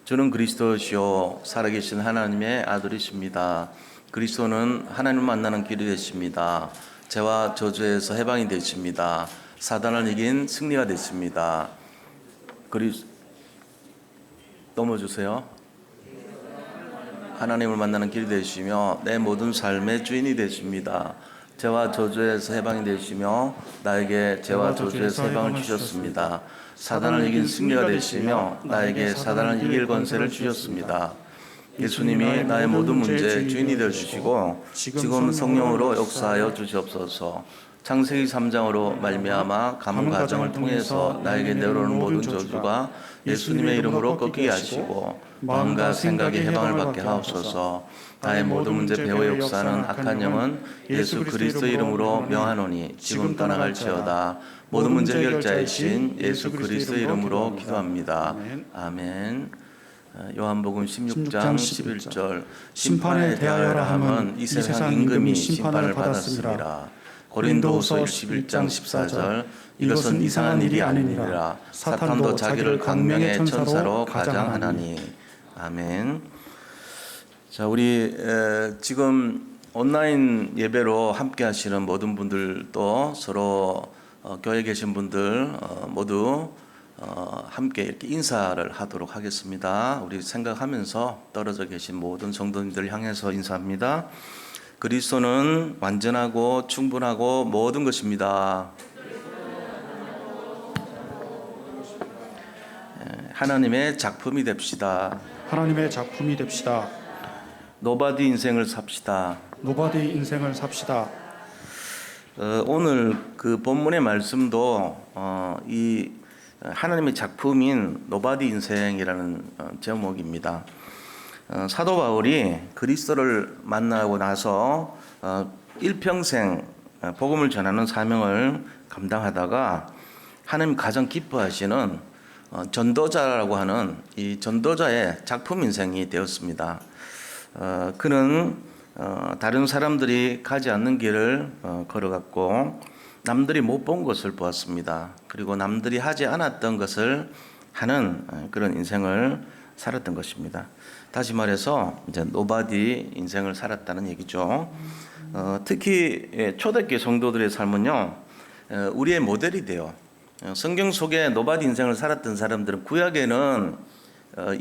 저는 그리스도시요 살아계신 하나님의 아들이십니다. 그리스도는 하나님을 만나는 길이 되십니다. 죄와 저주에서 해방이 되십니다. 사단을 이긴 승리가 되십니다. 넘어주세요. 하나님을 만나는 길이 되시며 내 모든 삶의 주인이 되십니다. 죄와 저주에서 해방이 되시며 나에게 죄와 저주에서 해방을 주셨습니다. 사단을 이긴 승리가 되시며 나에게 사단을 이길 권세를 주셨습니다. 예수님이 나의 모든 문제의 주인이 되어주시고 지금 성령으로 역사하여 주시옵소서. 창세기 3장으로 말미암아 가문 가정을 통해서 나에게 내려오는 모든 저주가 예수님의 이름으로 꺾이게 하시고 마음과 생각의 해방을 받게 하옵소서. 나의 모든 문제 배후의 역사는 악한 영은 예수 그리스도 이름으로 명하노니 지금 떠나갈지어다. 모든 문제 해결자이신 예수 그리스도 이름으로 기도합니다. 아멘. 요한복음 16장 11절 심판에 대하여라 함은 이 세상 임금이 심판을 받았습니다. 고린도후서 11장 14절 이것은 이상한 일이 아니니라. 사탄도 자기를 광명의 천사로 가장하나니. 아멘. 자, 우리 지금 온라인 예배로 함께 하시는 모든 분들도 서로 교회에 계신 분들 모두 함께 이렇게 인사를 하도록 하겠습니다. 우리 생각하면서 떨어져 계신 모든 성도님들 향해서 인사합니다. 그리스도는 완전하고 충분하고 모든 것입니다. 하나님의 작품이 됩시다. 하나님의 작품이 됩시다. 노바디 인생을 삽시다. 노바디 인생을 삽시다. 오늘 그 본문의 말씀도 이 하나님의 작품인 노바디 인생이라는 제목입니다. 사도 바울이 그리스도를 만나고 나서 일평생 복음을 전하는 사명을 감당하다가 하나님 가장 기뻐하시는 전도자라고 하는 이 전도자의 작품 인생이 되었습니다. 그는 다른 사람들이 가지 않는 길을 걸어갔고 남들이 못 본 것을 보았습니다. 그리고 남들이 하지 않았던 것을 하는 그런 인생을 살았던 것입니다. 다시 말해서 이제 노바디 인생을 살았다는 얘기죠. 특히 초대교회 성도들의 삶은요, 우리의 모델이 돼요. 성경 속에 노바디 인생을 살았던 사람들은 구약에는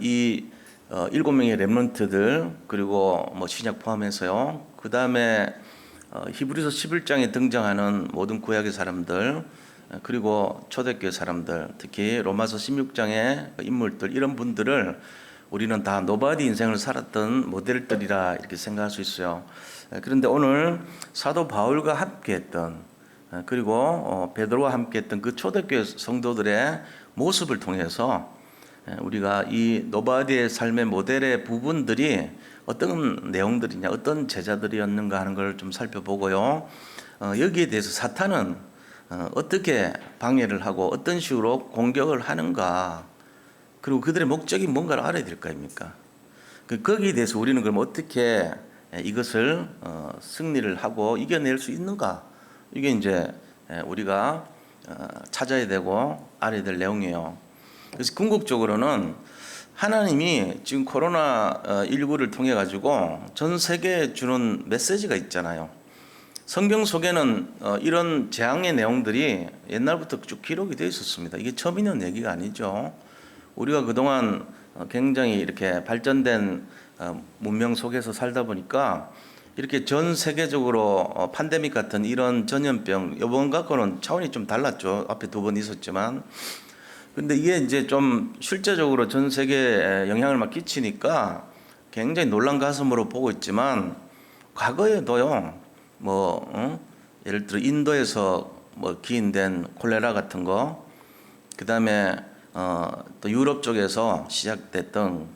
이 7명의 렘넌트들 그리고 뭐 신약 포함해서요. 그 다음에 히브리서 11장에 등장하는 모든 구약의 사람들 그리고 초대교회 사람들 특히 로마서 16장의 인물들 이런 분들을 우리는 다 노바디 인생을 살았던 모델들이라 이렇게 생각할 수 있어요. 그런데 오늘 사도 바울과 함께했던 그리고 베드로와 함께했던 그 초대교회 성도들의 모습을 통해서 우리가 이 노바디의 삶의 모델의 부분들이 어떤 내용들이냐, 어떤 제자들이었는가 하는 걸 좀 살펴보고요. 여기에 대해서 사탄은 어떻게 방해를 하고 어떤 식으로 공격을 하는가, 그리고 그들의 목적이 뭔가를 알아야 될 거 아닙니까? 거기에 대해서 우리는 그럼 어떻게 이것을 승리를 하고 이겨낼 수 있는가? 이게 이제 우리가 찾아야 되고 알아야 될 내용이에요. 그래서 궁극적으로는 하나님이 지금 코로나19를 통해 가지고 전 세계에 주는 메시지가 있잖아요. 성경 속에는 이런 재앙의 내용들이 옛날부터 쭉 기록이 되어 있었습니다. 이게 처음 있는 얘기가 아니죠. 우리가 그동안 굉장히 이렇게 발전된 문명 속에서 살다 보니까 이렇게 전 세계적으로 팬데믹 같은 이런 전염병, 이번 갖고는 차원이 좀 달랐죠. 앞에 2번 있었지만. 근데 이게 이제 좀 실제적으로 전 세계에 영향을 막 끼치니까 굉장히 놀란 가슴으로 보고 있지만 과거에도요, 예를 들어 인도에서 기인된 콜레라 같은 거, 그 다음에 또 유럽 쪽에서 시작됐던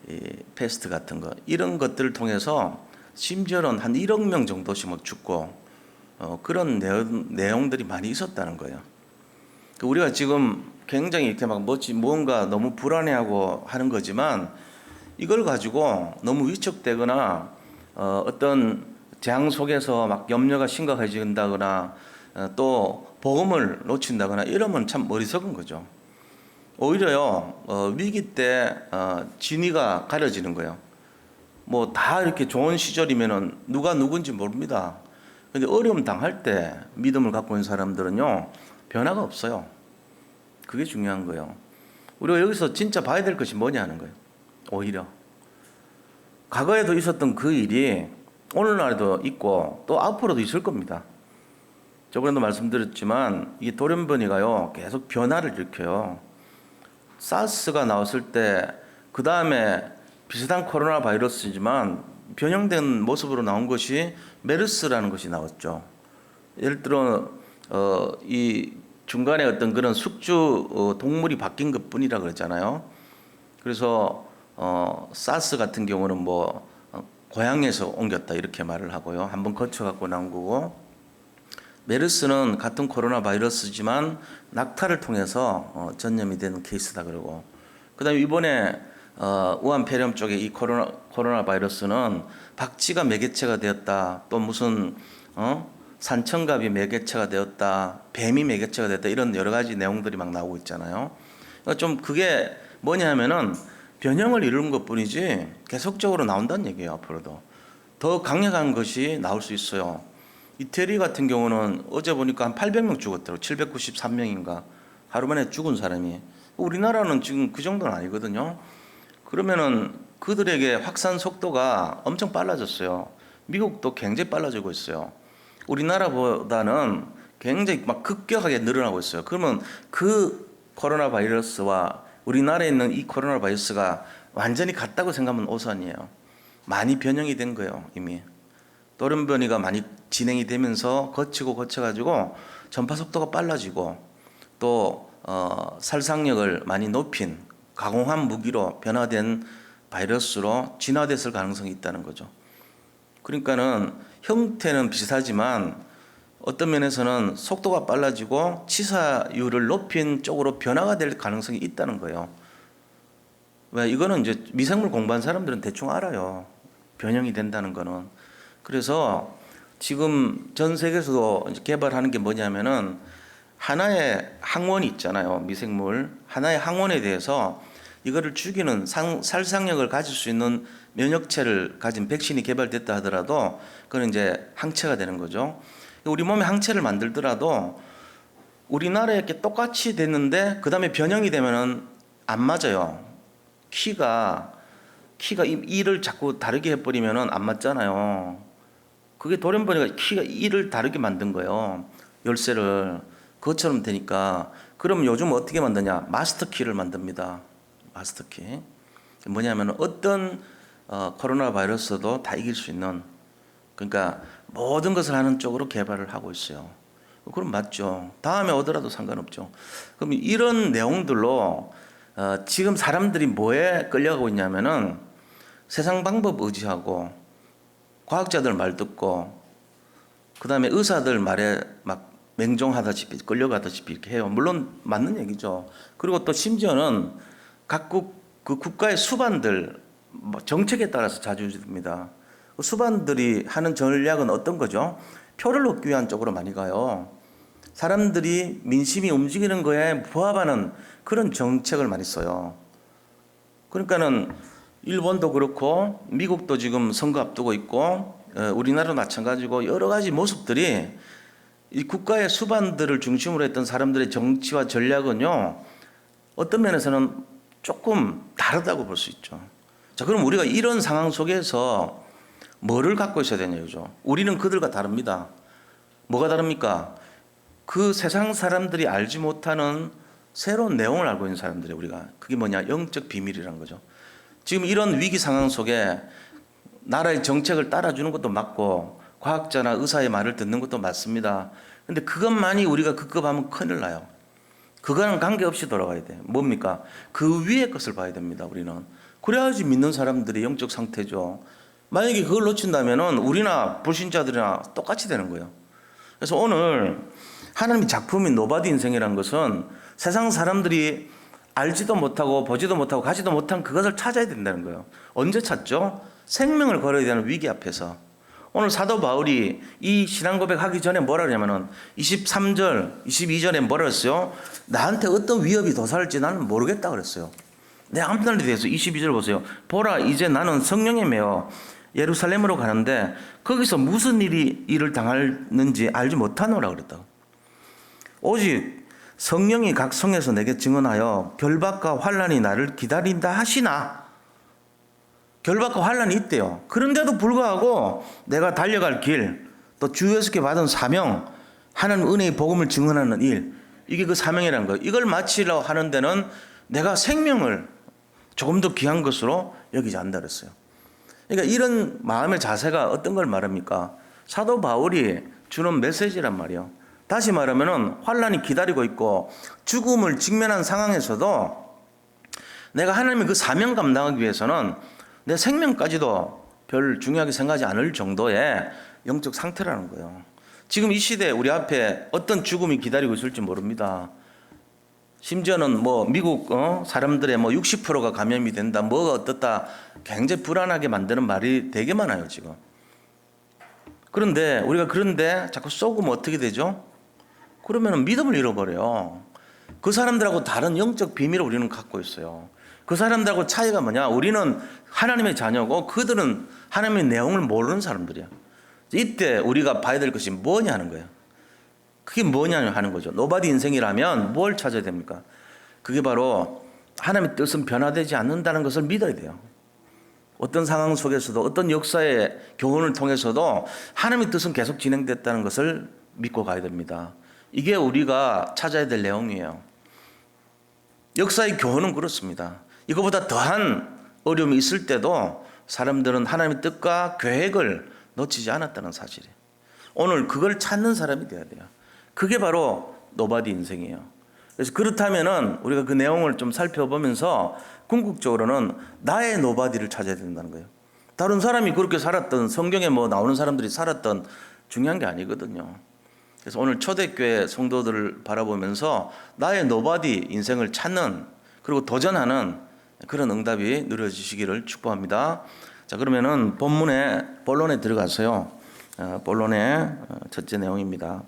이 패스트 같은 거, 이런 것들을 통해서 심지어는 한 1억 명 정도씩 막 죽고 그런 내용들이 많이 있었다는 거예요. 우리가 지금 굉장히 이렇게 막 뭔가 너무 불안해하고 하는 거지만 이걸 가지고 너무 위축되거나 어떤 재앙 속에서 막 염려가 심각해진다거나 또 복음을 놓친다거나 이러면 참 어리석은 거죠. 오히려요 위기 때 진위가 가려지는 거예요. 뭐 다 이렇게 좋은 시절이면은 누가 누군지 모릅니다. 근데 어려움 당할 때 믿음을 갖고 있는 사람들은요 변화가 없어요. 그게 중요한 거예요. 우리가 여기서 진짜 봐야 될 것이 뭐냐 하는 거예요. 오히려 과거에도 있었던 그 일이 오늘날에도 있고 또 앞으로도 있을 겁니다. 저번에도 말씀드렸지만 이 돌연변이가요 계속 변화를 일으켜요. 사스가 나왔을 때 그 다음에 비슷한 코로나 바이러스지만 변형된 모습으로 나온 것이 메르스라는 것이 나왔죠. 예를 들어 이 중간에 어떤 그런 숙주 동물이 바뀐 것뿐이라 그랬잖아요. 그래서 사스 같은 경우는 뭐 고향에서 옮겼다 이렇게 말을 하고요. 한번 거쳐갖고 나온 거고, 메르스는 같은 코로나 바이러스지만 낙타를 통해서 전염이 된 케이스다 그러고, 그다음에 이번에 우한 폐렴 쪽에 이 코로나 바이러스는 박쥐가 매개체가 되었다, 또 무슨 산청갑이 매개체가 되었다, 뱀이 매개체가 되었다, 이런 여러 가지 내용들이 막 나오고 있잖아요. 그러니까 좀 그게 뭐냐면은 변형을 이루는 것뿐이지 계속적으로 나온다는 얘기예요. 앞으로도 더 강력한 것이 나올 수 있어요. 이태리 같은 경우는 어제 보니까 한 800명 죽었더라고요. 793명인가 하루 만에 죽은 사람이. 우리나라는 지금 그 정도는 아니거든요. 그러면은 그들에게 확산 속도가 엄청 빨라졌어요. 미국도 굉장히 빨라지고 있어요. 우리나라보다는 굉장히 막 급격하게 늘어나고 있어요. 그러면 그 코로나 바이러스와 우리나라에 있는 이 코로나 바이러스가 완전히 같다고 생각하면 오산이에요. 많이 변형이 된 거예요. 이미 돌연변이가 많이 진행이 되면서 거쳐가지고 전파 속도가 빨라지고 또 살상력을 많이 높인 가공한 무기로 변화된 바이러스로 진화됐을 가능성이 있다는 거죠. 그러니까는 형태는 비슷하지만 어떤 면에서는 속도가 빨라지고 치사율을 높인 쪽으로 변화가 될 가능성이 있다는 거예요. 왜? 이거는 이제 미생물 공부한 사람들은 대충 알아요. 변형이 된다는 거는. 그래서 지금 전 세계에서도 개발하는 게 뭐냐면은 하나의 항원이 있잖아요. 미생물. 하나의 항원에 대해서 이거를 죽이는 살상력을 가질 수 있는 면역체를 가진 백신이 개발됐다 하더라도 그건 이제 항체가 되는 거죠. 우리 몸에 항체를 만들더라도 우리나라에 이렇게 똑같이 됐는데 그 다음에 변형이 되면은 안 맞아요. 키가 1을 자꾸 다르게 해버리면은 안 맞잖아요. 그게 돌연변이가 키가 1을 다르게 만든 거예요. 열쇠를. 그것처럼 되니까. 그럼 요즘 어떻게 만드냐? 마스터 키를 만듭니다. 마스터 키. 뭐냐면 어떤 코로나 바이러스도 다 이길 수 있는, 그러니까 모든 것을 하는 쪽으로 개발을 하고 있어요. 그럼 맞죠. 다음에 오더라도 상관없죠. 그럼 이런 내용들로 지금 사람들이 뭐에 끌려가고 있냐면은 세상 방법 의지하고 과학자들 말 듣고 그다음에 의사들 말에 막 맹종하다시피 끌려가다시피 이렇게 해요. 물론 맞는 얘기죠. 그리고 또 심지어는 각국 그 국가의 수반들 정책에 따라서 자주집니다. 수반들이 하는 전략은 어떤 거죠? 표를 얻기 위한 쪽으로 많이 가요. 사람들이 민심이 움직이는 거에 부합하는 그런 정책을 많이 써요. 그러니까는 일본도 그렇고 미국도 지금 선거 앞두고 있고 우리나라도 마찬가지고 여러 가지 모습들이 이 국가의 수반들을 중심으로 했던 사람들의 정치와 전략은요 어떤 면에서는 조금 다르다고 볼 수 있죠. 자, 그럼 우리가 이런 상황 속에서 뭐를 갖고 있어야 되냐죠. 우리는 그들과 다릅니다. 뭐가 다릅니까? 그 세상 사람들이 알지 못하는 새로운 내용을 알고 있는 사람들이 우리가. 그게 뭐냐? 영적 비밀이라는 거죠. 지금 이런 위기 상황 속에 나라의 정책을 따라주는 것도 맞고 과학자나 의사의 말을 듣는 것도 맞습니다. 근데 그것만이 우리가 급급하면 큰일 나요. 그거랑 관계없이 돌아가야 돼. 뭡니까? 그 위의 것을 봐야 됩니다. 우리는. 그래야지 믿는 사람들이 영적 상태죠. 만약에 그걸 놓친다면은 우리나 불신자들이나 똑같이 되는 거예요. 그래서 오늘 하나님의 작품인 노바디 인생이라는 것은 세상 사람들이 알지도 못하고 보지도 못하고 가지도 못한 그것을 찾아야 된다는 거예요. 언제 찾죠? 생명을 걸어야 되는 위기 앞에서. 오늘 사도 바울이 이 신앙 고백하기 전에 뭐라 그러냐면은 23절, 22절에 뭐라 그랬어요? 나한테 어떤 위협이 도사할지 나는 모르겠다 그랬어요. 내 앞날에 대해서 22절 보세요. 보라, 이제 나는 성령에 매어 예루살렘으로 가는데 거기서 무슨 일을 당하는지 알지 못하노라 그랬다. 오직 성령이 각 성에서 내게 증언하여 결박과 환난이 나를 기다린다 하시나. 결박과 환난이 있대요. 그런데도 불구하고 내가 달려갈 길, 또 주에서 받은 사명, 하나님 은혜의 복음을 증언하는 일, 이게 그 사명이라는 거예요. 이걸 마치려고 하는 데는 내가 생명을 조금 더 귀한 것으로 여기지 않는다 그랬어요. 그러니까 이런 마음의 자세가 어떤 걸 말합니까? 사도 바울이 주는 메시지란 말이에요. 다시 말하면은 환난이 기다리고 있고 죽음을 직면한 상황에서도 내가 하나님의 그 사명 감당하기 위해서는 내 생명까지도 별 중요하게 생각하지 않을 정도의 영적 상태라는 거예요. 지금 이 시대에 우리 앞에 어떤 죽음이 기다리고 있을지 모릅니다. 심지어는 뭐 미국 사람들의 뭐 60%가 감염이 된다, 뭐가 어떻다, 굉장히 불안하게 만드는 말이 되게 많아요 지금. 그런데 우리가 자꾸 쏘으면 어떻게 되죠? 그러면 믿음을 잃어버려요. 그 사람들하고 다른 영적 비밀을 우리는 갖고 있어요. 그 사람들하고 차이가 뭐냐? 우리는 하나님의 자녀고 그들은 하나님의 내용을 모르는 사람들이야. 이때 우리가 봐야 될 것이 뭐냐 하는 거예요. 그게 뭐냐 하는 거죠. 노바디 인생이라면 뭘 찾아야 됩니까? 그게 바로 하나님의 뜻은 변화되지 않는다는 것을 믿어야 돼요. 어떤 상황 속에서도 어떤 역사의 교훈을 통해서도 하나님의 뜻은 계속 진행됐다는 것을 믿고 가야 됩니다. 이게 우리가 찾아야 될 내용이에요. 역사의 교훈은 그렇습니다. 이거보다 더한 어려움이 있을 때도 사람들은 하나님의 뜻과 계획을 놓치지 않았다는 사실이에요. 오늘 그걸 찾는 사람이 돼야 돼요. 그게 바로 노바디 인생이에요. 그래서 그렇다면은 우리가 그 내용을 좀 살펴보면서 궁극적으로는 나의 노바디를 찾아야 된다는 거예요. 다른 사람이 그렇게 살았던, 성경에 뭐 나오는 사람들이 살았던 중요한 게 아니거든요. 그래서 오늘 초대교회 성도들을 바라보면서 나의 노바디 인생을 찾는, 그리고 도전하는 그런 응답이 누려지시기를 축복합니다. 자, 그러면은 본론에 들어가서요. 본론의 첫째 내용입니다.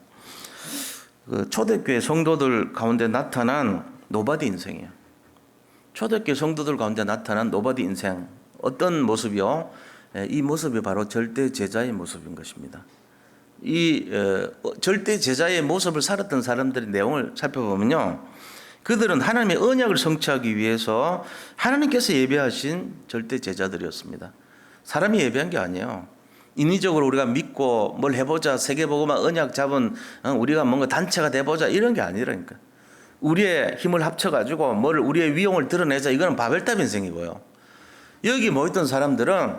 그 초대교회 성도들 가운데 나타난 노바디 인생이에요. 초대교회 성도들 가운데 나타난 노바디 인생, 어떤 모습이요? 이 모습이 바로 절대 제자의 모습인 것입니다. 이 절대 제자의 모습을 살았던 사람들의 내용을 살펴보면요, 그들은 하나님의 언약을 성취하기 위해서 하나님께서 예배하신 절대 제자들이었습니다. 사람이 예배한 게 아니에요. 인위적으로 우리가 믿고 뭘 해보자, 세계보고만 언약 잡은 우리가 뭔가 단체가 돼보자, 이런 게 아니라니까. 우리의 힘을 합쳐가지고 우리의 위용을 드러내자, 이거는 바벨탑 인생이고요. 여기 모였던 사람들은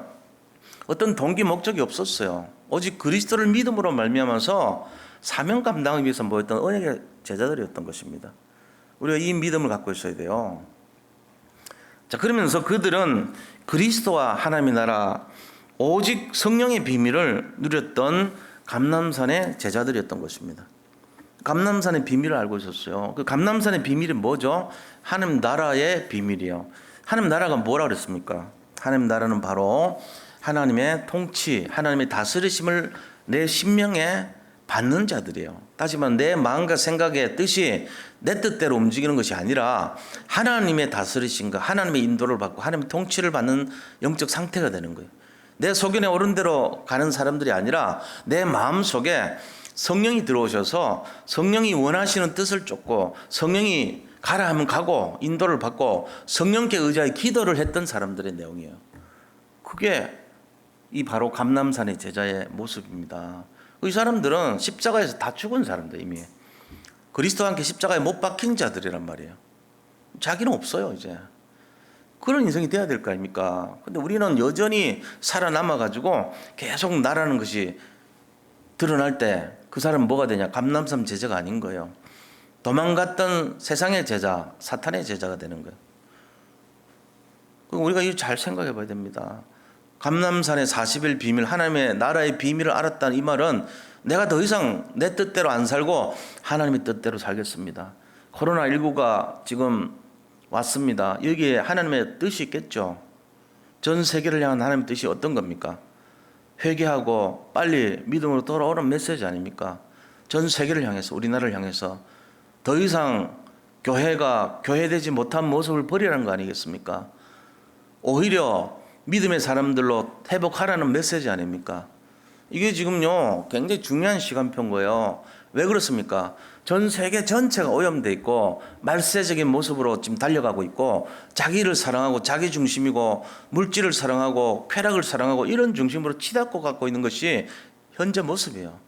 어떤 동기 목적이 없었어요. 오직 그리스도를 믿음으로 말미암아서 사명 감당하기 위해서 모였던 언약의 제자들이었던 것입니다. 우리가 이 믿음을 갖고 있어야 돼요. 자, 그러면서 그들은 그리스도와 하나님의 나라, 오직 성령의 비밀을 누렸던 감람산의 제자들이었던 것입니다. 감람산의 비밀을 알고 있었어요. 그 감람산의 비밀이 뭐죠? 하나님 나라의 비밀이에요. 하나님 나라가 뭐라 그랬습니까? 하나님 나라는 바로 하나님의 통치, 하나님의 다스리심을 내 심령에 받는 자들이에요. 다시 말하면 내 마음과 생각의 뜻이 내 뜻대로 움직이는 것이 아니라 하나님의 다스리심과 하나님의 인도를 받고 하나님의 통치를 받는 영적 상태가 되는 거예요. 내 소견에 오른 대로 가는 사람들이 아니라 내 마음 속에 성령이 들어오셔서 성령이 원하시는 뜻을 쫓고 성령이 가라 하면 가고 인도를 받고 성령께 의지하여 기도를 했던 사람들의 내용이에요. 그게 이 바로 감람산의 제자의 모습입니다. 이 사람들은 십자가에서 다 죽은 사람들, 이미 그리스도와 함께 십자가에 못 박힌 자들이란 말이에요. 자기는 없어요 이제. 그런 인생이 돼야 될 거 아닙니까? 근데 우리는 여전히 살아남아가지고 계속 나라는 것이 드러날 때 그 사람은 뭐가 되냐? 감람산 제자가 아닌 거예요. 도망갔던 세상의 제자, 사탄의 제자가 되는 거예요. 우리가 이거 잘 생각해 봐야 됩니다. 감람산의 40일 비밀, 하나님의 나라의 비밀을 알았다는 이 말은 내가 더 이상 내 뜻대로 안 살고 하나님의 뜻대로 살겠습니다. 코로나19가 지금 왔습니다. 여기에 하나님의 뜻이 있겠죠. 전 세계를 향한 하나님의 뜻이 어떤 겁니까? 회개하고 빨리 믿음으로 돌아오는 메시지 아닙니까? 전 세계를 향해서, 우리나라를 향해서 더 이상 교회가 교회되지 못한 모습을 버리라는 거 아니겠습니까? 오히려 믿음의 사람들로 회복하라는 메시지 아닙니까? 이게 지금요 굉장히 중요한 시간표인 거예요. 왜 그렇습니까? 전 세계 전체가 오염돼 있고 말세적인 모습으로 지금 달려가고 있고, 자기를 사랑하고 자기 중심이고 물질을 사랑하고 쾌락을 사랑하고 이런 중심으로 치닫고 갖고 있는 것이 현재 모습이에요.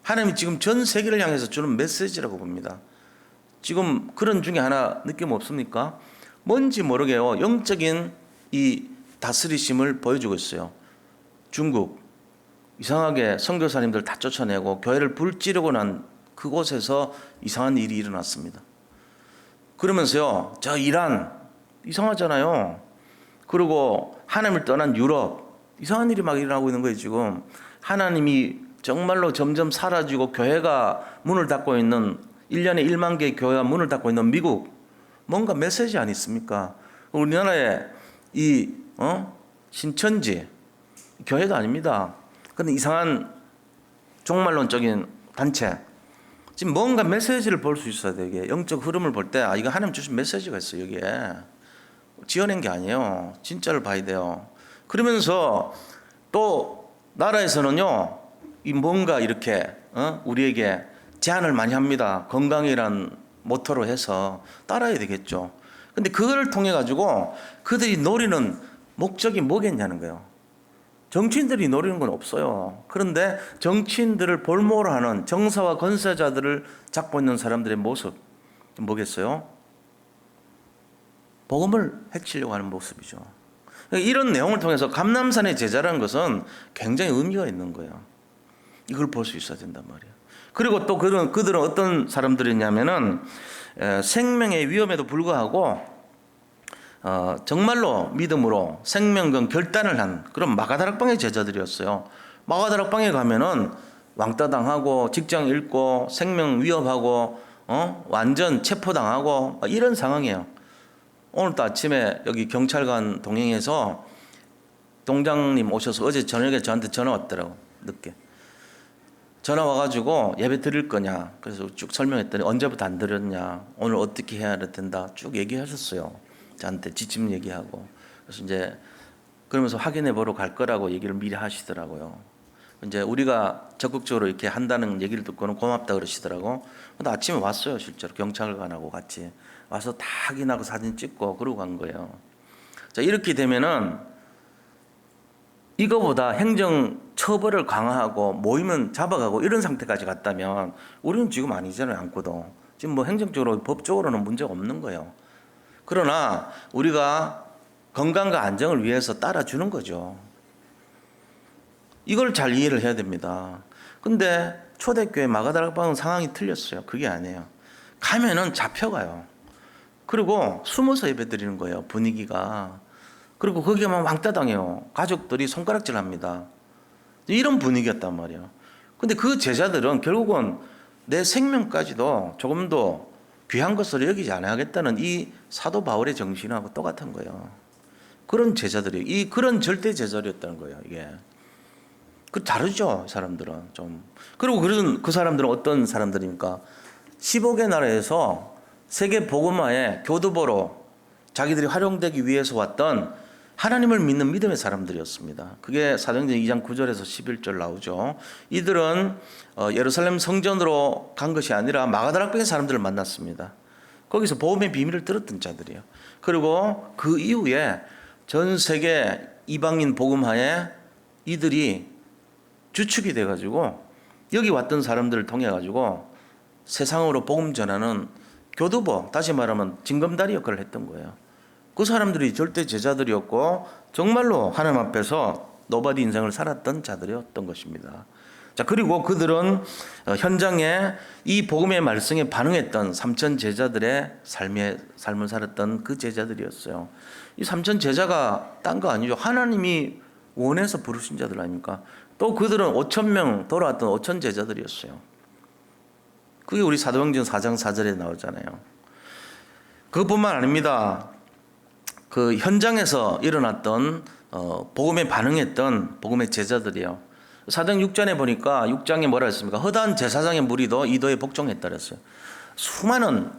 하나님이 지금 전 세계를 향해서 주는 메시지라고 봅니다. 지금 그런 중에 하나 느낌 없습니까? 뭔지 모르게요 영적인 이 다스리심을 보여주고 있어요. 중국 이상하게 선교사님들 다 쫓아내고 교회를 불지르고 난 그곳에서 이상한 일이 일어났습니다. 그러면서요 저 이란 이상하잖아요. 그리고 하나님을 떠난 유럽 이상한 일이 막 일어나고 있는 거예요. 지금 하나님이 정말로 점점 사라지고 교회가 문을 닫고 있는, 1년에 1만 개의 교회가 문을 닫고 있는 미국, 뭔가 메시지 아니 있습니까? 우리나라에 이 신천지 교회도 아닙니다. 근데 이상한 종말론적인 단체, 지금 뭔가 메시지를 볼 수 있어야 돼. 이게 영적 흐름을 볼 때 이거 하나님 주신 메시지가 있어요. 여기에 지어낸 게 아니에요. 진짜를 봐야 돼요. 그러면서 또 나라에서는요 이 뭔가 이렇게 우리에게 제안을 많이 합니다. 건강이란 모토로 해서 따라야 되겠죠. 근데 그거를 통해 가지고 그들이 노리는 목적이 뭐겠냐는 거예요. 정치인들이 노리는 건 없어요. 그런데 정치인들을 볼모로 하는 정사와 권세자들을 잡고 있는 사람들의 모습 뭐겠어요? 복음을 해치려고 하는 모습이죠. 이런 내용을 통해서 감람산의 제자라는 것은 굉장히 의미가 있는 거예요. 이걸 볼 수 있어야 된단 말이에요. 그리고 또 그들은 어떤 사람들이냐면은 생명의 위험에도 불구하고 정말로 믿음으로 생명과 결단을 한 그런 마가다락방의 제자들이었어요. 마가다락방에 가면은 왕따 당하고 직장 잃고 생명 위협하고 완전 체포당하고 이런 상황이에요. 오늘도 아침에 여기 경찰관 동행해서 동장님 오셔서 어제 저녁에 저한테 전화 왔더라고. 늦게 전화 와가지고 예배 드릴 거냐, 그래서 쭉 설명했더니 언제부터 안 드렸냐, 오늘 어떻게 해야 된다 쭉 얘기하셨어요. 저한테 지침 얘기하고. 그래서 이제 그러면서 확인해 보러 갈 거라고 얘기를 미리 하시더라고요. 이제 우리가 적극적으로 이렇게 한다는 얘기를 듣고는 고맙다 그러시더라고. 근데 아침에 왔어요. 실제로 경찰관하고 같이 와서 다 확인하고 사진 찍고 그러고 간 거예요. 자, 이렇게 되면은 이거보다 행정 처벌을 강화하고 모이면 잡아가고 이런 상태까지 갔다면 우리는 지금 아니잖아요. 않고도 지금 뭐 행정적으로 법적으로는 문제가 없는 거예요. 그러나 우리가 건강과 안정을 위해서 따라주는 거죠. 이걸 잘 이해를 해야 됩니다. 근데 초대교회 마가다락방은 상황이 틀렸어요. 그게 아니에요. 가면은 잡혀가요. 그리고 숨어서 예배 드리는 거예요. 분위기가. 그리고 거기에만 왕따 당해요. 가족들이 손가락질 합니다. 이런 분위기였단 말이에요. 근데 그 제자들은 결국은 내 생명까지도 조금 더 귀한 것으로 여기지 않아야겠다는 이 사도 바울의 정신하고 똑같은 거예요. 그런 제자들이, 그런 절대 제자들이었다는 거예요. 이게. 그 다르죠, 사람들은 좀. 그리고 그 사람들은 어떤 사람들입니까? 15개 나라에서 세계 복음화의 교두보로 자기들이 활용되기 위해서 왔던 하나님을 믿는 믿음의 사람들이었습니다. 그게 사도행전 2장 9절에서 11절 나오죠. 이들은 예루살렘 성전으로 간 것이 아니라 마가다락방의 사람들을 만났습니다. 거기서 복음의 비밀을 들었던 자들이에요. 그리고 그 이후에 전 세계 이방인 복음화에 이들이 주축이 돼가지고 여기 왔던 사람들을 통해가지고 세상으로 복음 전하는 교두보, 다시 말하면 징검다리 역할을 했던 거예요. 그 사람들이 절대 제자들이었고 정말로 하나님 앞에서 노바디 인생을 살았던 자들이었던 것입니다. 자, 그리고 그들은 현장에 이 복음의 말씀에 반응했던 3천 제자들의 삶을 살았던 그 제자들이었어요. 이 3천 제자가 딴 거 아니죠. 하나님이 원해서 부르신 자들 아닙니까? 또 그들은 5천 명 돌아왔던 5천 제자들이었어요. 그게 우리 사도행전 4장 4절에 나오잖아요. 그것뿐만 아닙니다. 그 현장에서 일어났던 복음에 반응했던 복음의 제자들이요. 사도행 6장에 보니까 6장에 뭐라 했습니까? 허다한 제사장의 무리도 이도에 복종했다 그랬어요. 수많은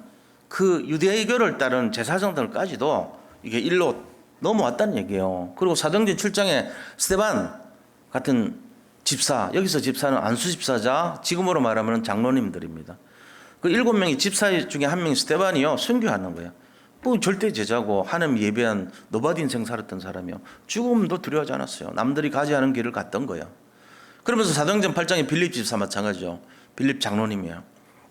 그 유대교를 따른 제사장들까지도 이게 일로 넘어왔다는 얘기예요. 그리고 사도행전 7장에 스데반 같은 집사, 여기서 집사는 안수 집사자, 지금으로 말하면 장로님들입니다. 그 7명의 집사 중에 한 명이 스데반이요, 순교하는 거예요. 뭐 절대 제자고 하나님 예배한 노바디 인생 살았던 사람이요. 죽음도 두려워하지 않았어요. 남들이 가지 않은 길을 갔던 거예요. 그러면서 사도행전 8장에 빌립 집사 마찬가지죠. 빌립 장로님이에요.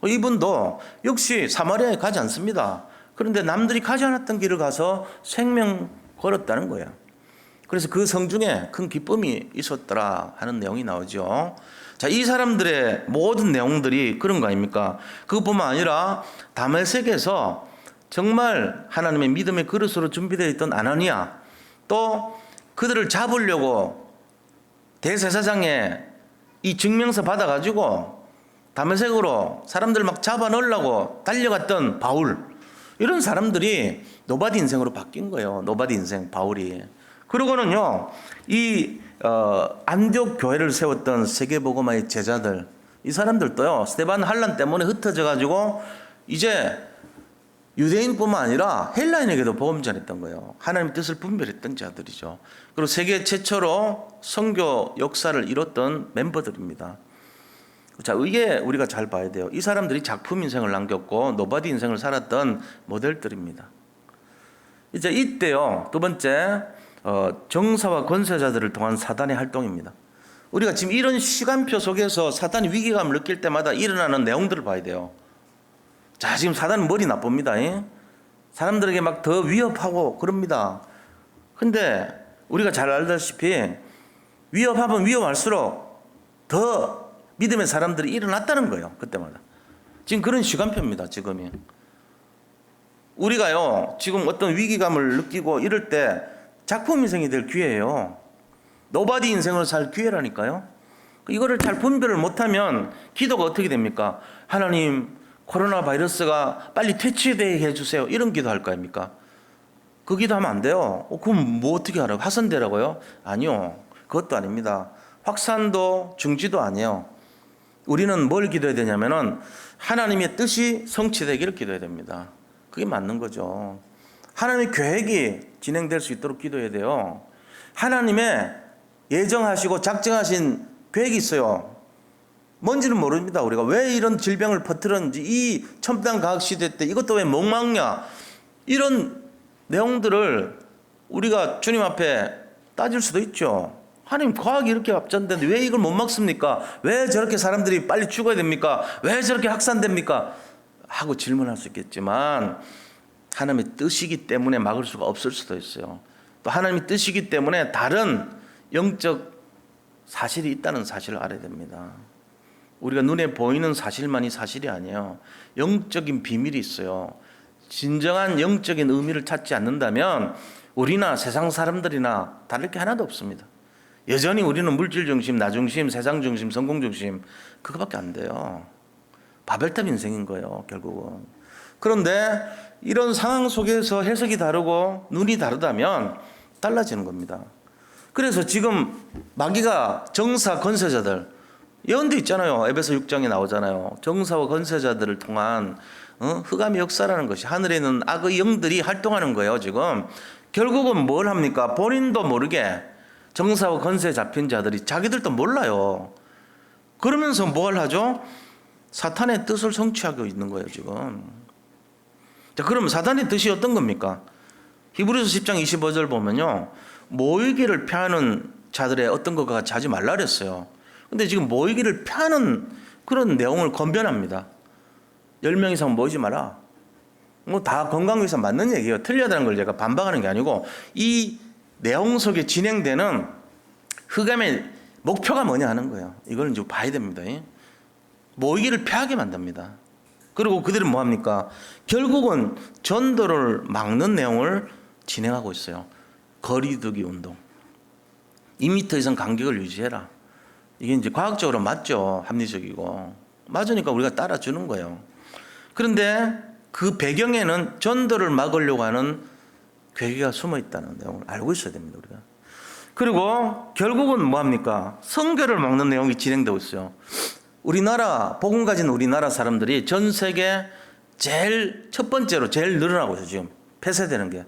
이분도 역시 사마리아에 가지 않습니다. 그런데 남들이 가지 않았던 길을 가서 생명 걸었다는 거예요. 그래서 그 성중에 큰 기쁨이 있었더라 하는 내용이 나오죠. 자, 이 사람들의 모든 내용들이 그런 거 아닙니까? 그것뿐만 아니라 다메섹에서 정말 하나님의 믿음의 그릇으로 준비되어 있던 아나니아, 또 그들을 잡으려고 대제사장에 이 증명서 받아가지고 다메섹으로 사람들 막 잡아 넣으려고 달려갔던 바울, 이런 사람들이 노바디 인생으로 바뀐 거예요. 노바디 인생 바울이. 그러고는요, 이 안디옥 교회를 세웠던 세계복음화의 제자들, 이 사람들도요, 스데반 환란 때문에 흩어져 가지고 이제 유대인뿐만 아니라 헬라인에게도 복음 전했던 거예요. 하나님의 뜻을 분별했던 자들이죠. 그리고 세계 최초로 선교 역사를 이뤘던 멤버들입니다. 자, 이게 우리가 잘 봐야 돼요. 이 사람들이 작품 인생을 남겼고 노바디 인생을 살았던 모델들입니다. 이제 이때요, 두 번째, 정사와 권세자들을 통한 사단의 활동입니다. 우리가 지금 이런 시간표 속에서 사단이 위기감을 느낄 때마다 일어나는 내용들을 봐야 돼요. 자, 지금 사단은 머리 나쁩니다. 사람들에게 막 더 위협하고 그럽니다. 근데 우리가 잘 알다시피 위협하면 위협할수록 더 믿음의 사람들이 일어났다는 거예요. 그때마다. 지금 그런 시간표입니다. 지금이. 우리가요, 지금 어떤 위기감을 느끼고 이럴 때 작품 인생이 될 기회예요. 노바디 인생을 살 기회라니까요. 이거를 잘 분별을 못하면 기도가 어떻게 됩니까? 하나님, 코로나 바이러스가 빨리 퇴치되게 해주세요. 이런 기도할 거 아닙니까? 그 기도하면 안 돼요. 그럼 뭐 어떻게 하라고? 확산되라고요? 아니요. 그것도 아닙니다. 확산도 중지도 아니에요. 우리는 뭘 기도해야 되냐면은 하나님의 뜻이 성취되기를 기도해야 됩니다. 그게 맞는 거죠. 하나님의 계획이 진행될 수 있도록 기도해야 돼요. 하나님의 예정하시고 작정하신 계획이 있어요. 뭔지는 모릅니다. 우리가 왜 이런 질병을 퍼뜨렸는지, 이 첨단 과학 시대 때 이것도 왜 못 막냐, 이런 내용들을 우리가 주님 앞에 따질 수도 있죠. 하나님, 과학이 이렇게 발전되는데 왜 이걸 못 막습니까? 왜 저렇게 사람들이 빨리 죽어야 됩니까? 왜 저렇게 확산됩니까? 하고 질문할 수 있겠지만 하나님의 뜻이기 때문에 막을 수가 없을 수도 있어요. 또 하나님의 뜻이기 때문에 다른 영적 사실이 있다는 사실을 알아야 됩니다. 우리가 눈에 보이는 사실만이 사실이 아니에요. 영적인 비밀이 있어요. 진정한 영적인 의미를 찾지 않는다면 우리나 세상 사람들이나 다를 게 하나도 없습니다. 여전히 우리는 물질 중심, 나 중심, 세상 중심, 성공 중심, 그거밖에 안 돼요. 바벨탑 인생인 거예요, 결국은. 그런데 이런 상황 속에서 해석이 다르고 눈이 다르다면 달라지는 겁니다. 그래서 지금 마귀가 정사 권세자들, 예언도 있잖아요. 에베소 6장에 나오잖아요. 정사와 권세자들을 통한 흑암의 역사라는 것이, 하늘에 있는 악의 영들이 활동하는 거예요. 지금 결국은 뭘 합니까? 본인도 모르게 정사와 권세 잡힌 자들이 자기들도 몰라요. 그러면서 뭘 하죠? 사탄의 뜻을 성취하고 있는 거예요, 지금. 자, 그럼 사탄의 뜻이 어떤 겁니까? 히브리서 10장 25절 보면요, 모이기를 피하는 자들의 어떤 것과 같이 하지 말라 그랬어요. 근데 지금 모이기를 피하는 그런 내용을 건변합니다. 10명 이상 모이지 마라. 뭐 다 건강 위해서 맞는 얘기예요. 틀리다는 걸 제가 반박하는 게 아니고, 이 내용 속에 진행되는 흑암의 목표가 뭐냐 하는 거예요. 이걸 이제 봐야 됩니다. 모이기를 피하게 만듭니다. 그리고 그들은 뭐 합니까? 결국은 전도를 막는 내용을 진행하고 있어요. 거리두기 운동. 2m 이상 간격을 유지해라. 이게 이제 과학적으로 맞죠. 합리적이고. 맞으니까 우리가 따라주는 거예요. 그런데 그 배경에는 전도를 막으려고 하는 괴계가 숨어 있다는 내용을 알고 있어야 됩니다. 우리가. 그리고 결국은 뭐합니까? 선교를 막는 내용이 진행되고 있어요. 우리나라, 복음 가진 우리나라 사람들이 전 세계 제일 첫 번째로 제일 늘어나고 있어요. 지금 폐쇄되는 게.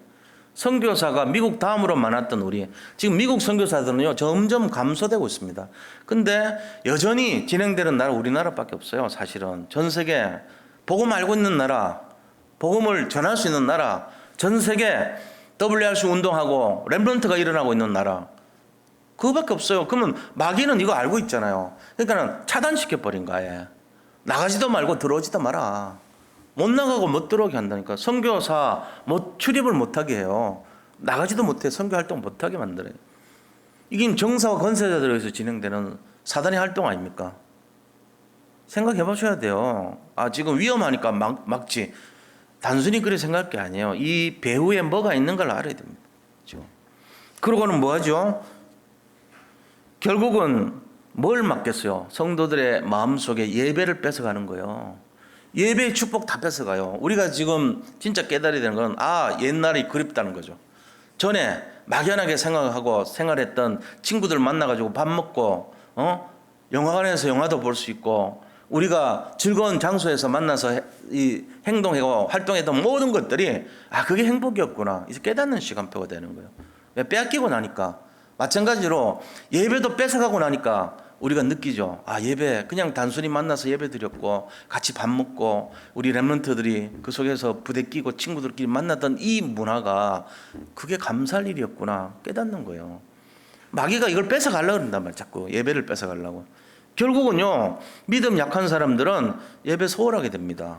선교사가 미국 다음으로 많았던 우리 지금 미국 선교사들은요 점점 감소되고 있습니다. 근데 여전히 진행되는 나라 우리나라밖에 없어요. 사실은 전 세계 복음 알고 있는 나라, 복음을 전할 수 있는 나라, 전 세계 WRC 운동하고 렘넌트가 일어나고 있는 나라 그거밖에 없어요. 그러면 마귀는 이거 알고 있잖아요. 그러니까 차단시켜버린 거예요. 나가지도 말고 들어오지도 마라. 못 나가고 못 들어오게 한다니까. 선교사 출입을 못하게 해요. 나가지도 못해. 선교 활동 못하게 만들어요. 이게 정사와 권세자들에 의해서 진행되는 사단의 활동 아닙니까? 생각해 보셔야 돼요. 지금 위험하니까 막지. 단순히 그렇게 생각할 게 아니에요. 이 배후에 뭐가 있는 걸 알아야 됩니다. 그렇죠? 그러고는 뭐 하죠? 결국은 뭘 막겠어요? 성도들의 마음속에 예배를 뺏어가는 거예요. 예배의 축복 다 뺏어가요. 우리가 지금 진짜 깨달아야 되는 건 옛날이 그립다는 거죠. 전에 막연하게 생각하고 생활했던 친구들 만나가지고 밥 먹고 영화관에서 영화도 볼 수 있고 우리가 즐거운 장소에서 만나서 이 행동하고 활동했던 모든 것들이 그게 행복이었구나. 이제 깨닫는 시간표가 되는 거예요. 왜? 빼앗기고 나니까. 마찬가지로 예배도 뺏어가고 나니까 우리가 느끼죠. 예배 그냥 단순히 만나서 예배 드렸고 같이 밥 먹고 우리 렘넌트들이 그 속에서 부대 끼고 친구들끼리 만났던 이 문화가 그게 감사할 일이었구나 깨닫는 거예요. 마귀가 이걸 뺏어가려고 그런단 말이에요. 자꾸 예배를 뺏어가려고. 결국은요 믿음 약한 사람들은 예배 소홀하게 됩니다.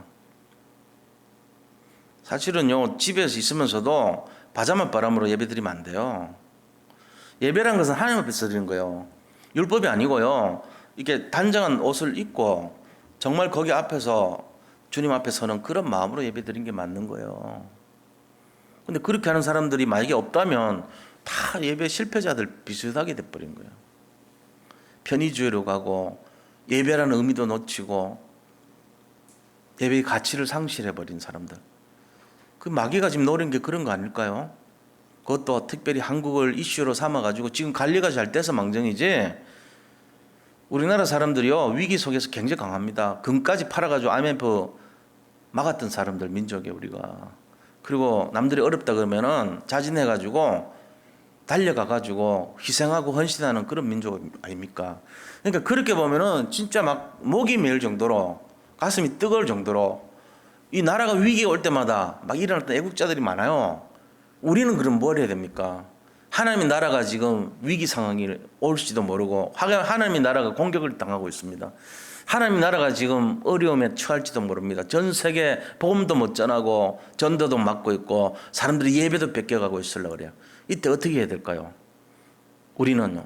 사실은요 집에서 있으면서도 바자만 바람으로 예배 드리면 안 돼요. 예배라는 것은 하나님 앞에서 드리는 거예요. 율법이 아니고요. 이렇게 단정한 옷을 입고 정말 거기 앞에서 주님 앞에 서는 그런 마음으로 예배 드린 게 맞는 거예요. 근데 그렇게 하는 사람들이 만약에 없다면 다 예배 실패자들 비슷하게 돼버린 거예요. 편의주의로 가고 예배라는 의미도 놓치고 예배의 가치를 상실해버린 사람들. 그 마귀가 지금 노린 게 그런 거 아닐까요? 그것도 특별히 한국을 이슈로 삼아가지고 지금 관리가 잘 돼서 망정이지 우리나라 사람들이요 위기 속에서 굉장히 강합니다. 금까지 팔아가지고 IMF 막았던 사람들 민족이에요 우리가. 그리고 남들이 어렵다 그러면은 자진해가지고 달려가가지고 희생하고 헌신하는 그런 민족 아닙니까? 그러니까 그렇게 보면은 진짜 막 목이 메일 정도로 가슴이 뜨거울 정도로 이 나라가 위기가 올 때마다 막 일어났던 애국자들이 많아요. 우리는 그럼 뭘 해야 됩니까? 하나님의 나라가 지금 위기 상황이 올지도 모르고 하나님의 나라가 공격을 당하고 있습니다. 하나님의 나라가 지금 어려움에 처할지도 모릅니다. 전 세계 복음도 못 전하고 전도도 막고 있고 사람들이 예배도 뺏겨가고 있으려고 그래요. 이때 어떻게 해야 될까요? 우리는요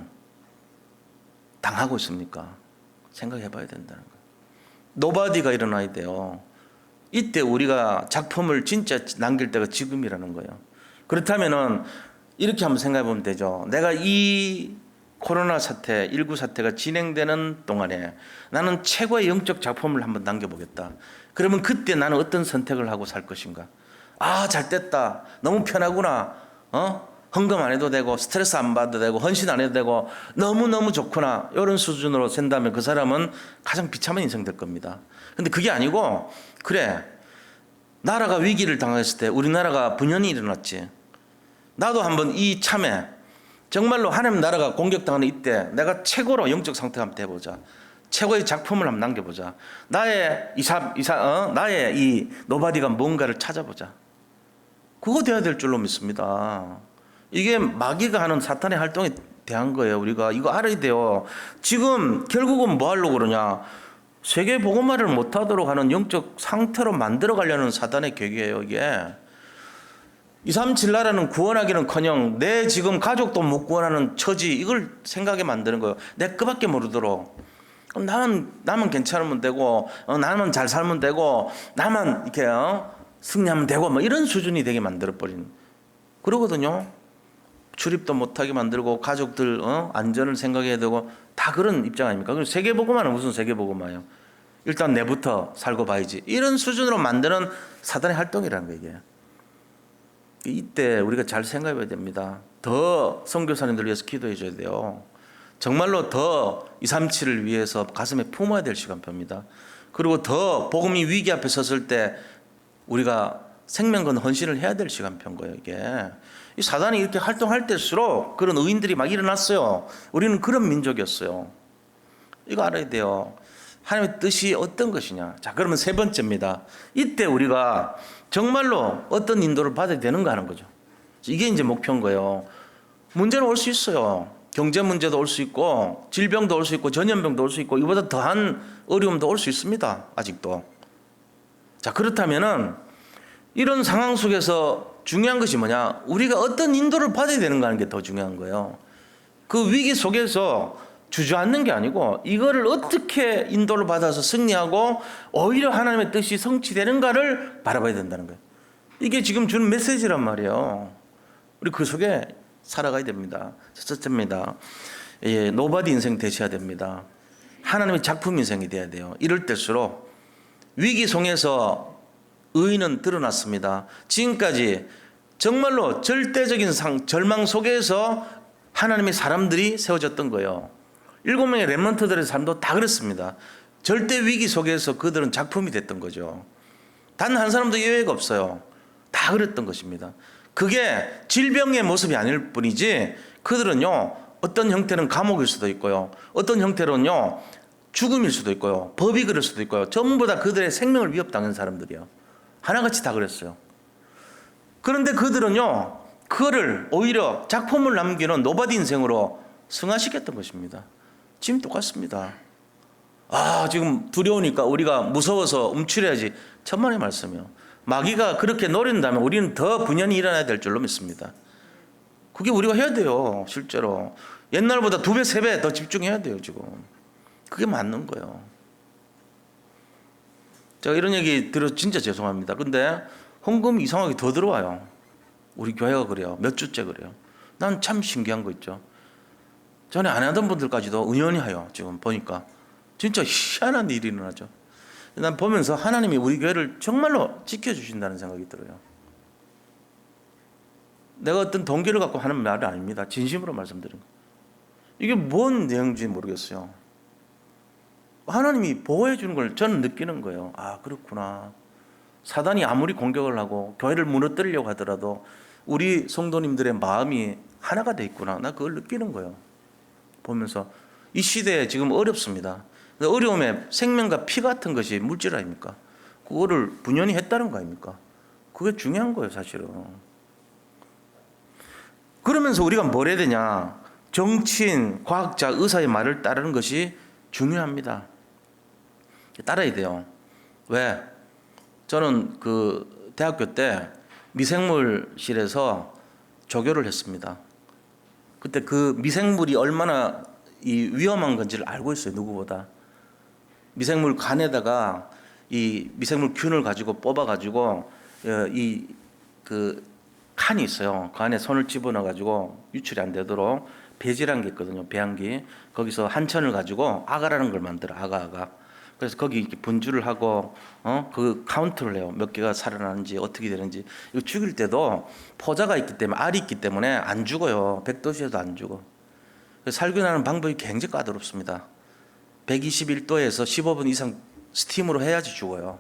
당하고 있습니까? 생각해 봐야 된다는 거예요. 노바디가 일어나야 돼요. 이때 우리가 작품을 진짜 남길 때가 지금이라는 거예요. 그렇다면은 이렇게 한번 생각해 보면 되죠. 내가 이 코로나 사태, 19 사태가 진행되는 동안에 나는 최고의 영적 작품을 한번 남겨보겠다. 그러면 그때 나는 어떤 선택을 하고 살 것인가? 잘 됐다. 너무 편하구나. 헌금 안 해도 되고 스트레스 안 받아도 되고 헌신 안 해도 되고 너무너무 좋구나. 이런 수준으로 센다면 그 사람은 가장 비참한 인생 될 겁니다. 근데 그게 아니고 그래 나라가 위기를 당했을 때 우리나라가 분연히 일어났지. 나도 한번 이 참에 정말로 하나님 나라가 공격당하는 이때 내가 최고로 영적 상태를 한번 돼보자. 최고의 작품을 한번 남겨보자. 나의 나의 이 노바디가 뭔가를 찾아보자. 그거 돼야 될 줄로 믿습니다. 이게 마귀가 하는 사탄의 활동에 대한 거예요. 우리가 이거 알아야 돼요. 지금 결국은 뭐 하려고 그러냐. 세계 복음화를 못하도록 하는 영적 상태로 만들어 가려는 사단의 계획이에요. 이게 237 나라는 구원하기는커녕 내 지금 가족도 못 구원하는 처지 이걸 생각에 만드는 거예요. 내 거밖에 모르도록. 나만 괜찮으면 되고 나만 잘 살면 되고 나만 이렇게 승리하면 되고 뭐 이런 수준이 되게 만들어버린 그러거든요. 출입도 못하게 만들고 가족들 안전을 생각해야 되고 다 그런 입장 아닙니까? 그럼 세계복음화는 무슨 세계복음화예요? 일단 내부터 살고 봐야지. 이런 수준으로 만드는 사단의 활동이라는 거예요. 이때 우리가 잘 생각해야 됩니다. 더 선교사님들 위해서 기도해 줘야 돼요. 정말로 더 237을 위해서 가슴에 품어야 될 시간표입니다. 그리고 더 복음이 위기 앞에 섰을 때 우리가 생명 건 헌신을 해야 될 시간표인 거예요. 이게 이 사단이 이렇게 활동할 때일수록 그런 의인들이 막 일어났어요. 우리는 그런 민족이었어요. 이거 알아야 돼요. 하나님의 뜻이 어떤 것이냐. 자, 그러면 세 번째입니다. 이때 우리가 정말로 어떤 인도를 받아야 되는가 하는 거죠. 이게 이제 목표인 거예요. 문제는 올 수 있어요. 경제 문제도 올 수 있고 질병도 올 수 있고 전염병도 올 수 있고 이보다 더한 어려움도 올 수 있습니다. 아직도. 자, 그렇다면은 이런 상황 속에서 중요한 것이 뭐냐? 우리가 어떤 인도를 받아야 되는가 하는 게 더 중요한 거예요. 그 위기 속에서 주저앉는 게 아니고 이거를 어떻게 인도를 받아서 승리하고 오히려 하나님의 뜻이 성취되는가를 바라봐야 된다는 거예요. 이게 지금 주는 메시지란 말이에요. 우리 그 속에 살아가야 됩니다. 첫째입니다. 예, 노바디 인생 되셔야 됩니다. 하나님의 작품 인생이 돼야 돼요. 이럴 때일수록 위기 속에서 의인은 드러났습니다. 지금까지 정말로 절대적인 절망 속에서 하나님의 사람들이 세워졌던 거예요. 7명의 렘넌트들의 삶도 다 그렇습니다. 절대 위기 속에서 그들은 작품이 됐던 거죠. 단 한 사람도 예외가 없어요. 다 그랬던 것입니다. 그게 질병의 모습이 아닐 뿐이지 그들은요 어떤 형태는 감옥일 수도 있고요, 어떤 형태로는요 죽음일 수도 있고요, 법이 그럴 수도 있고요. 전부 다 그들의 생명을 위협당한 사람들이요. 하나같이 다 그랬어요. 그런데 그들은요 그거를 오히려 작품을 남기는 노바디 인생으로 승화시켰던 것입니다. 지금 똑같습니다. 지금 두려우니까 우리가 무서워서 움츠려야지. 천만의 말씀이요. 마귀가 그렇게 노린다면 우리는 더 분연히 일어나야 될 줄로 믿습니다. 그게 우리가 해야 돼요. 실제로 옛날보다 2배, 3배 더 집중해야 돼요. 지금 그게 맞는 거예요. 제가 이런 얘기 들어 진짜 죄송합니다. 근데 헌금이 이상하게 더 들어와요. 우리 교회가 그래요. 몇 주째 그래요. 난 참 신기한 거 있죠. 전에 안 하던 분들까지도 은연히 해요. 지금 보니까 진짜 희한한 일이 일어나죠. 난 보면서 하나님이 우리 교회를 정말로 지켜주신다는 생각이 들어요. 내가 어떤 동기를 갖고 하는 말이 아닙니다. 진심으로 말씀드린 거. 이게 뭔 내용인지 모르겠어요. 하나님이 보호해 주는 걸 저는 느끼는 거예요. 그렇구나. 사단이 아무리 공격을 하고 교회를 무너뜨리려고 하더라도 우리 성도님들의 마음이 하나가 돼 있구나. 나 그걸 느끼는 거예요. 보면서 이 시대에 지금 어렵습니다. 어려움에 생명과 피 같은 것이 물질 아닙니까? 그거를 분연히 했다는 거 아닙니까? 그게 중요한 거예요, 사실은. 그러면서 우리가 뭘 해야 되냐? 정치인, 과학자, 의사의 말을 따르는 것이 중요합니다. 따라야 돼요. 왜? 저는 그 대학교 때 미생물실에서 조교를 했습니다. 그때 그 미생물이 얼마나 이 위험한 건지를 알고 있어요. 누구보다. 미생물 간에다가 이 미생물 균을 가지고 뽑아가지고 이 그 칸이 있어요. 그 안에 손을 집어넣어가지고 유출이 안 되도록 배지라는 게 있거든요. 배양기. 거기서 한천을 가지고 아가라는 걸 만들어. 아가. 그래서 거기 이렇게 분주를 하고 그 카운트를 해요. 몇 개가 살아나는지 어떻게 되는지. 이거 죽일 때도 포자가 있기 때문에 알이 있기 때문에 안 죽어요. 100도씨에도 안 죽어. 살균하는 방법이 굉장히 까다롭습니다. 121도에서 15분 이상 스팀으로 해야지 죽어요.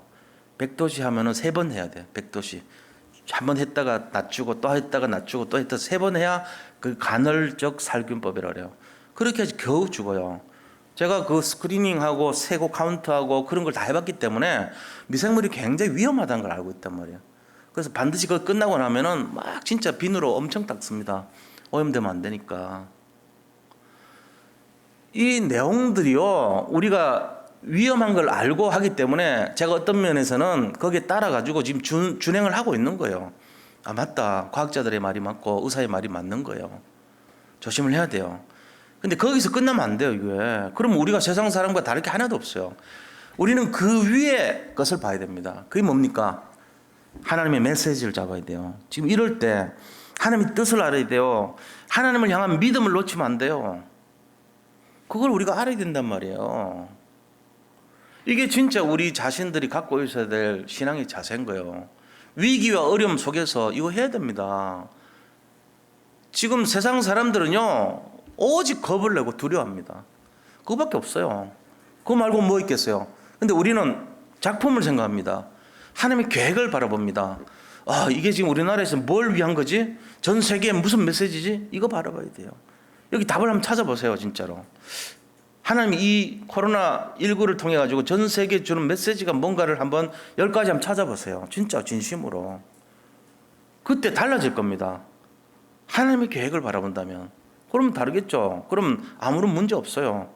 100도씨 하면은 3번 해야 돼. 100도씨. 한번 했다가 낮추고 또 했다가 낮추고 또 했다가 3번 해야 그 간헐적 살균법이라고 그래요. 그렇게 해야지 겨우 죽어요. 제가 그 스크리닝하고 세고 카운트하고 그런 걸 다 해봤기 때문에 미생물이 굉장히 위험하다는 걸 알고 있단 말이에요. 그래서 반드시 그거 끝나고 나면은 막 진짜 비누로 엄청 닦습니다. 오염되면 안 되니까. 이 내용들이요, 우리가 위험한 걸 알고 하기 때문에 제가 어떤 면에서는 거기에 따라가지고 지금 준행을 하고 있는 거예요. 맞다. 과학자들의 말이 맞고 의사의 말이 맞는 거예요. 조심을 해야 돼요. 근데 거기서 끝나면 안 돼요, 이게. 그럼 우리가 세상 사람과 다를 게 하나도 없어요. 우리는 그 위에 것을 봐야 됩니다. 그게 뭡니까? 하나님의 메시지를 잡아야 돼요. 지금 이럴 때 하나님의 뜻을 알아야 돼요. 하나님을 향한 믿음을 놓치면 안 돼요. 그걸 우리가 알아야 된단 말이에요. 이게 진짜 우리 자신들이 갖고 있어야 될 신앙의 자세인 거예요. 위기와 어려움 속에서 이거 해야 됩니다. 지금 세상 사람들은요 오직 겁을 내고 두려워합니다. 그거밖에 없어요. 그거 말고 뭐 있겠어요. 근데 우리는 작품을 생각합니다. 하나님의 계획을 바라봅니다. 아, 이게 지금 우리나라에서 뭘 위한 거지? 전 세계에 무슨 메시지지? 이거 바라봐야 돼요. 여기 답을 한번 찾아보세요. 진짜로 하나님이 이 코로나19를 통해 가지고 전 세계에 주는 메시지가 뭔가를 한번 10가지 한번 찾아보세요. 진짜 진심으로. 그때 달라질 겁니다. 하나님의 계획을 바라본다면. 그러면 다르겠죠. 그럼 아무런 문제 없어요.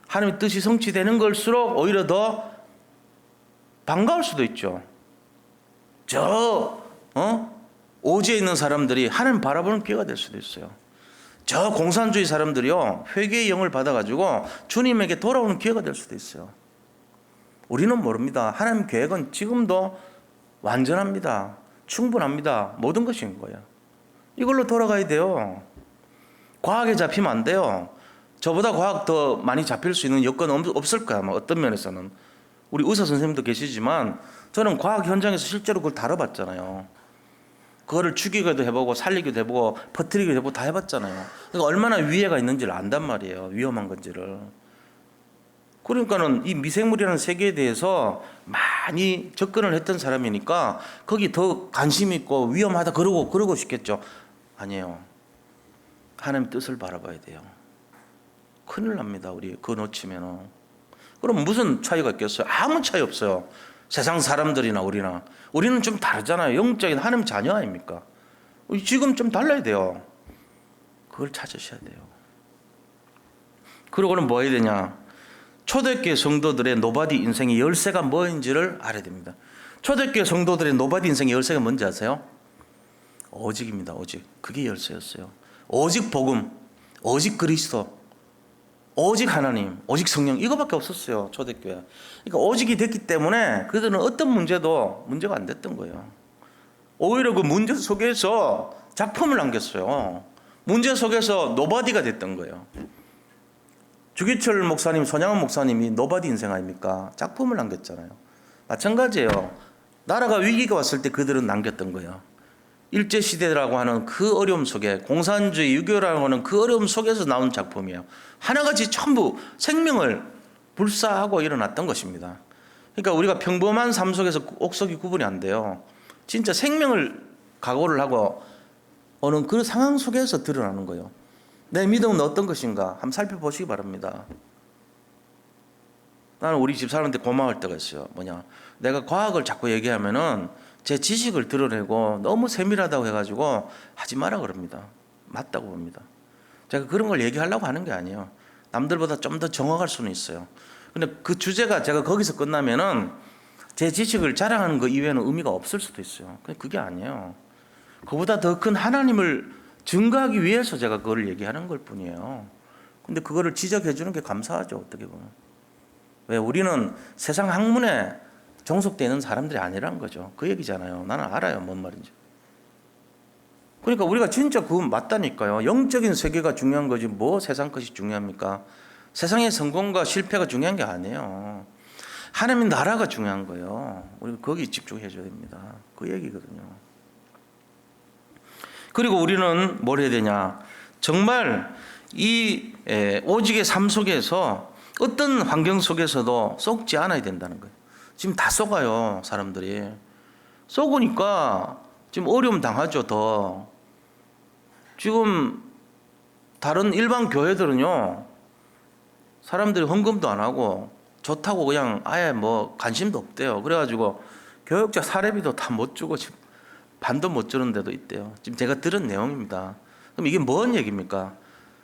하나님의 뜻이 성취되는 걸수록 오히려 더 반가울 수도 있죠. 오지에 있는 사람들이 하나님 바라보는 기회가 될 수도 있어요. 저 공산주의 사람들이요 회개의 영을 받아가지고 주님에게 돌아오는 기회가 될 수도 있어요. 우리는 모릅니다. 하나님 계획은 지금도 완전합니다. 충분합니다. 모든 것이 인 거예요. 이걸로 돌아가야 돼요. 과학에 잡히면 안 돼요. 저보다 과학 더 많이 잡힐 수 있는 여건 없을 거야. 어떤 면에서는 우리 의사 선생님도 계시지만 저는 과학 현장에서 실제로 그걸 다뤄봤잖아요. 그거를 죽이기도 해보고 살리기도 해보고 퍼뜨리기도 해보고 다 해봤잖아요. 그러니까 얼마나 위해가 있는지를 안단 말이에요. 위험한 건지를. 그러니까는 이 미생물이라는 세계에 대해서 많이 접근을 했던 사람이니까 거기 더 관심 있고 위험하다 그러고 싶겠죠. 아니에요. 하나님 뜻을 바라봐야 돼요. 큰일 납니다. 우리 그거 놓치면은. 그럼 무슨 차이가 있겠어요? 아무 차이 없어요. 세상 사람들이나 우리는 좀 다르잖아요. 영적인 하나님 자녀 아닙니까? 지금 좀 달라야 돼요. 그걸 찾으셔야 돼요. 그러고는 뭐 해야 되냐? 초대교회 성도들의 노바디 인생의 열쇠가 뭐인지를 알아야 됩니다. 초대교회 성도들의 노바디 인생의 열쇠가 뭔지 아세요? 오직입니다. 오직. 그게 열쇠였어요. 오직 복음, 오직 그리스도, 오직 하나님, 오직 성령, 이거밖에 없었어요. 초대교회. 그러니까 오직이 됐기 때문에 그들은 어떤 문제가 안 됐던 거예요. 오히려 그 문제 속에서 작품을 남겼어요. 문제 속에서 노바디가 됐던 거예요. 주기철 목사님, 손양원 목사님이 노바디 인생 아닙니까? 작품을 남겼잖아요. 마찬가지예요. 나라가 위기가 왔을 때 그들은 남겼던 거예요. 일제시대라고 하는 그 어려움 속에, 공산주의, 유교라고 하는 그 어려움 속에서 나온 작품이에요. 하나같이 전부 생명을 불사하고 일어났던 것입니다. 그러니까 우리가 평범한 삶 속에서 옥석이 구분이 안 돼요. 진짜 생명을 각오를 하고 어느 그 상황 속에서 드러나는 거예요. 내 믿음은 어떤 것인가 한번 살펴보시기 바랍니다. 나는 우리 집사람한테 고마울 때가 있어요. 내가 과학을 자꾸 얘기하면은 제 지식을 드러내고 너무 세밀하다고 해가지고 하지 마라 그럽니다. 맞다고 봅니다. 제가 그런 걸 얘기하려고 하는 게 아니에요. 남들보다 좀 더 정확할 수는 있어요. 근데 그 주제가 제가 거기서 끝나면은 제 지식을 자랑하는 거 이외에는 의미가 없을 수도 있어요. 그게 아니에요. 그보다 더 큰 하나님을 증거하기 위해서 제가 그걸 얘기하는 걸 뿐이에요. 근데 그거를 지적해 주는 게 감사하죠. 어떻게 보면. 왜? 우리는 세상 학문에 종속되어 있는 사람들이 아니라는 거죠. 그 얘기잖아요. 나는 알아요. 뭔 말인지. 그러니까 우리가 진짜 그거 맞다니까요. 영적인 세계가 중요한 거지 뭐 세상 것이 중요합니까? 세상의 성공과 실패가 중요한 게 아니에요. 하나님의 나라가 중요한 거예요. 우리 거기 집중해 줘야 됩니다. 그 얘기거든요. 그리고 우리는 뭘 해야 되냐? 정말 이 오직의 삶 속에서 어떤 환경 속에서도 속지 않아야 된다는 거예요. 지금 다 속아요. 사람들이. 속으니까 지금 어려움 당하죠. 더. 지금 다른 일반 교회들은요. 사람들이 헌금도 안 하고 좋다고 그냥 아예 뭐 관심도 없대요. 그래가지고 교육자 사례비도 다 못 주고 지금 반도 못 주는 데도 있대요. 지금 제가 들은 내용입니다. 그럼 이게 뭔 얘기입니까?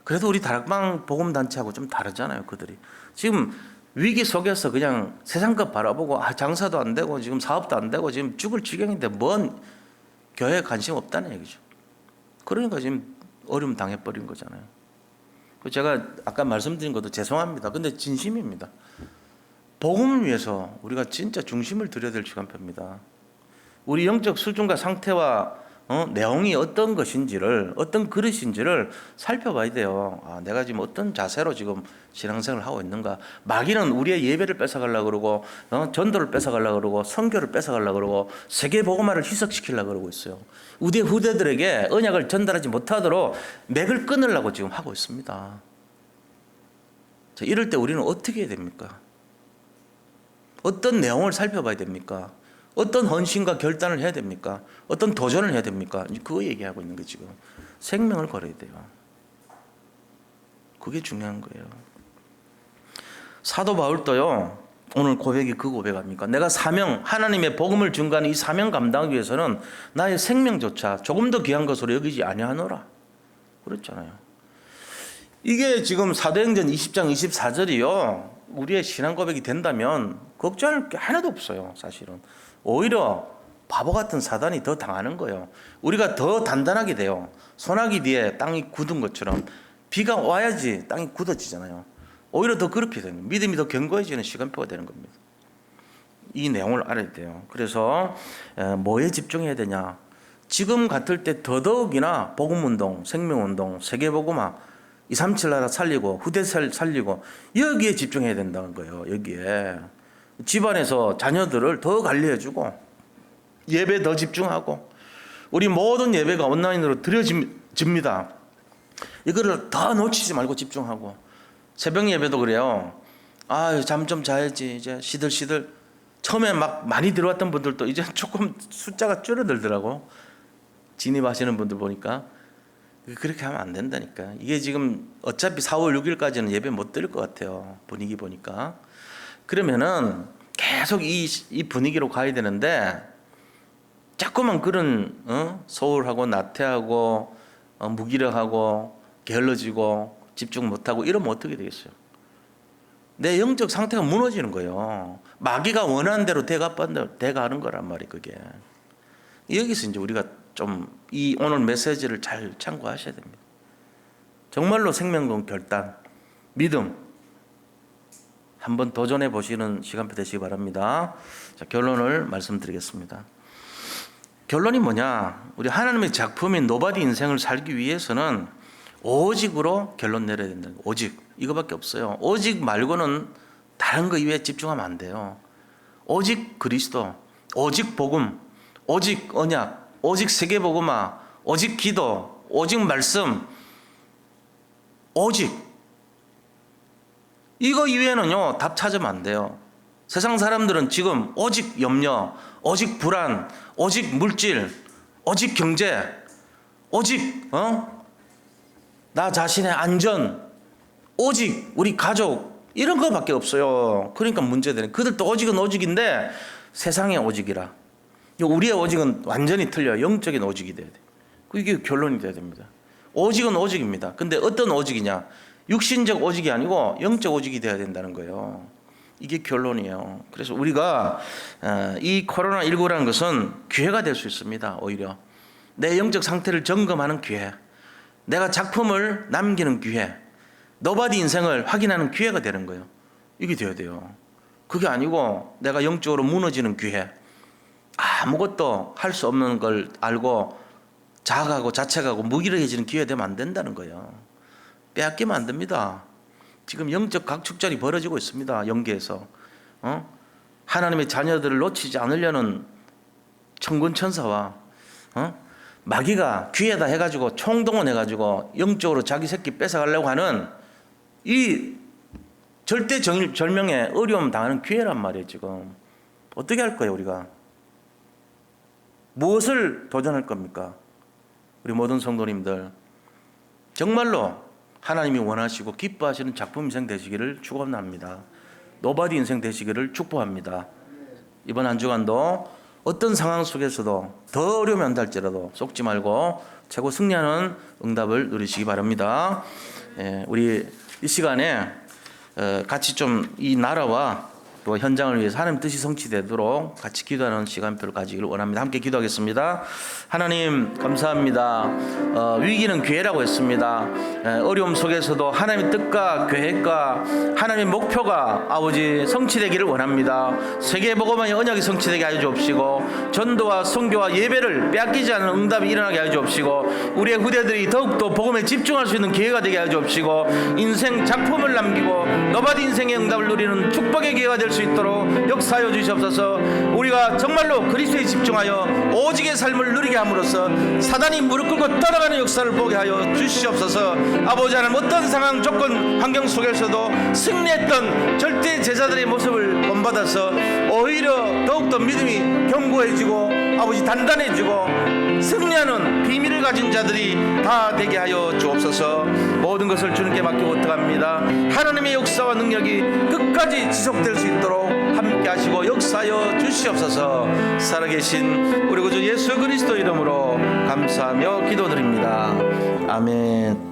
그래도 우리 다락방 복음단체하고 좀 다르잖아요. 그들이. 지금 위기 속에서 그냥 세상 것 바라보고 장사도 안 되고 지금 사업도 안 되고 지금 죽을 지경인데 뭔 교회에 관심 없다는 얘기죠. 그러니까 지금 어려움 당해버린 거잖아요. 제가 아까 말씀드린 것도 죄송합니다. 근데 진심입니다. 복음을 위해서 우리가 진짜 중심을 들여야 될 시간표입니다. 우리 영적 수준과 상태와 내용이 어떤 것인지를, 어떤 그릇인지를 살펴봐야 돼요. 아, 내가 지금 어떤 자세로 지금 신앙생활을 하고 있는가. 마귀는 우리의 예배를 뺏어가려고 그러고, 전도를 뺏어가려고 그러고, 선교를 뺏어가려고 그러고, 세계 복음화를 희석시키려고 그러고 있어요. 우리 후대들에게 언약을 전달하지 못하도록 맥을 끊으려고 지금 하고 있습니다. 자, 이럴 때 우리는 어떻게 해야 됩니까? 어떤 내용을 살펴봐야 됩니까? 어떤 헌신과 결단을 해야 됩니까? 어떤 도전을 해야 됩니까? 그거 얘기하고 있는 거 지금. 생명을 걸어야 돼요. 그게 중요한 거예요. 사도 바울도요, 오늘 고백이 그 고백 아닙니까? 내가 사명, 하나님의 복음을 증거하는 이 사명 감당하기 위해서는 나의 생명조차 조금 더 귀한 것으로 여기지 아니하노라. 그랬잖아요. 이게 지금 사도행전 20장 24절이요. 우리의 신앙 고백이 된다면 걱정할 게 하나도 없어요. 사실은. 오히려 바보 같은 사단이 더 당하는 거예요. 우리가 더 단단하게 돼요. 소나기 뒤에 땅이 굳은 것처럼 비가 와야지 땅이 굳어지잖아요. 오히려 더 그렇게 되는, 믿음이 더 견고해지는 시간표가 되는 겁니다. 이 내용을 알아야 돼요. 그래서 뭐에 집중해야 되냐? 지금 같을 때 더더욱이나 복음운동, 생명운동, 세계복음화, 237 나라 살리고 후대 살리고 여기에 집중해야 된다는 거예요. 여기에 집안에서 자녀들을 더 관리해주고 예배 더 집중하고 우리 모든 예배가 온라인으로 드려집니다. 이거를 더 놓치지 말고 집중하고 새벽 예배도 그래요. 아, 잠 좀 자야지. 이제 시들시들 처음에 막 많이 들어왔던 분들도 이제 조금 숫자가 줄어들더라고. 진입하시는 분들 보니까 그렇게 하면 안 된다니까. 이게 지금 어차피 4월 6일까지는 예배 못 드릴 것 같아요. 분위기 보니까. 그러면은 계속 이 분위기로 가야 되는데 자꾸만 그런 소홀하고 나태하고 무기력하고 게을러지고 집중 못하고 이러면 어떻게 되겠어요? 내 영적 상태가 무너지는 거예요. 마귀가 원하는 대로 돼가는 거란 말이에요. 그게. 여기서 이제 우리가 좀 이 오늘 메시지를 잘 참고하셔야 됩니다. 정말로 생명과 결단, 믿음 한번 도전해 보시는 시간표 되시기 바랍니다. 자, 결론을 말씀드리겠습니다. 결론이 뭐냐? 우리 하나님의 작품인 노바디 인생을 살기 위해서는 오직으로 결론 내려야 된다. 오직 이거밖에 없어요. 오직 말고는 다른 거 이외에 집중하면 안 돼요. 오직 그리스도, 오직 복음, 오직 언약, 오직 세계복음화, 오직 기도, 오직 말씀, 오직 이거 이외에는요 답 찾으면 안 돼요. 세상 사람들은 지금 오직 염려, 오직 불안, 오직 물질, 오직 경제, 오직 나 자신의 안전, 오직 우리 가족 이런 거밖에 없어요. 그러니까 문제되는. 그들도 오직은 오직인데 세상의 오직이라. 우리의 오직은 완전히 틀려요. 영적인 오직이 돼야 돼. 이게 결론이 돼야 됩니다. 오직은 오직입니다. 근데 어떤 오직이냐? 육신적 오직이 아니고 영적 오직이 돼야 된다는 거예요. 이게 결론이에요. 그래서 우리가 이 코로나19라는 것은 기회가 될 수 있습니다. 오히려 내 영적 상태를 점검하는 기회, 내가 작품을 남기는 기회, 노바디 인생을 확인하는 기회가 되는 거예요. 이게 돼야 돼요. 그게 아니고 내가 영적으로 무너지는 기회, 아무것도 할 수 없는 걸 알고 자각하고 자책하고 무기력해지는 기회 되면 안 된다는 거예요. 빼앗기면 안 됩니다. 지금 영적 각축전이 벌어지고 있습니다. 영계에서 하나님의 자녀들을 놓치지 않으려는 천군 천사와 마귀가 귀에다 해가지고 총동원해가지고 영적으로 자기 새끼 뺏어가려고 하는 이 절대절명의 어려움 당하는 기회란 말이에요. 지금 어떻게 할 거예요? 우리가 무엇을 도전할 겁니까? 우리 모든 성도님들 정말로 하나님이 원하시고 기뻐하시는 작품 인생 되시기를 축원합니다. 노바디 인생 되시기를 축복합니다. 이번 한 주간도 어떤 상황 속에서도 더 어려움이 온달지라도 속지 말고 최고 승리하는 응답을 누리시기 바랍니다. 우리 이 시간에 같이 좀 이 나라와 또 현장을 위해서 하나님 뜻이 성취되도록 같이 기도하는 시간표를 가지기를 원합니다. 함께 기도하겠습니다. 하나님 감사합니다. 위기는 기회라고 했습니다. 어려움 속에서도 하나님의 뜻과 계획과 하나님의 목표가 아버지 성취되기를 원합니다. 세계복음화의 언약이 성취되게 하여 주옵시고 전도와 선교와 예배를 빼앗기지 않는 응답이 일어나게 하여 주옵시고 우리의 후대들이 더욱더 복음에 집중할 수 있는 기회가 되게 하여 주옵시고 인생 작품을 남기고 너바디 인생의 응답을 누리는 축복의 기회가 될 수 있도록 역사하여 주시옵소서. 우리가 정말로 그리스도에 집중하여 오직의 삶을 누리게 함으로써 사단이 무릎 꿇고 떠나가는 역사를 보게 하여 주시옵소서. 아버지 하나님 어떤 상황 조건 환경 속에서도 승리했던 절대 제자들의 모습을 본받아서 오히려 더욱더 믿음이 견고해지고 아버지 단단해지고 승리하는 비밀을 가진 자들이 다 되게 하여 주옵소서. 모든 것을 주님께 맡기고 어떡합니다. 하나님의 역사와 능력이 끝까지 지속될 수 있도록 함께 하시고 역사하여 주시옵소서. 살아계신 우리 구주 예수 그리스도 이름으로 감사하며 기도드립니다. 아멘.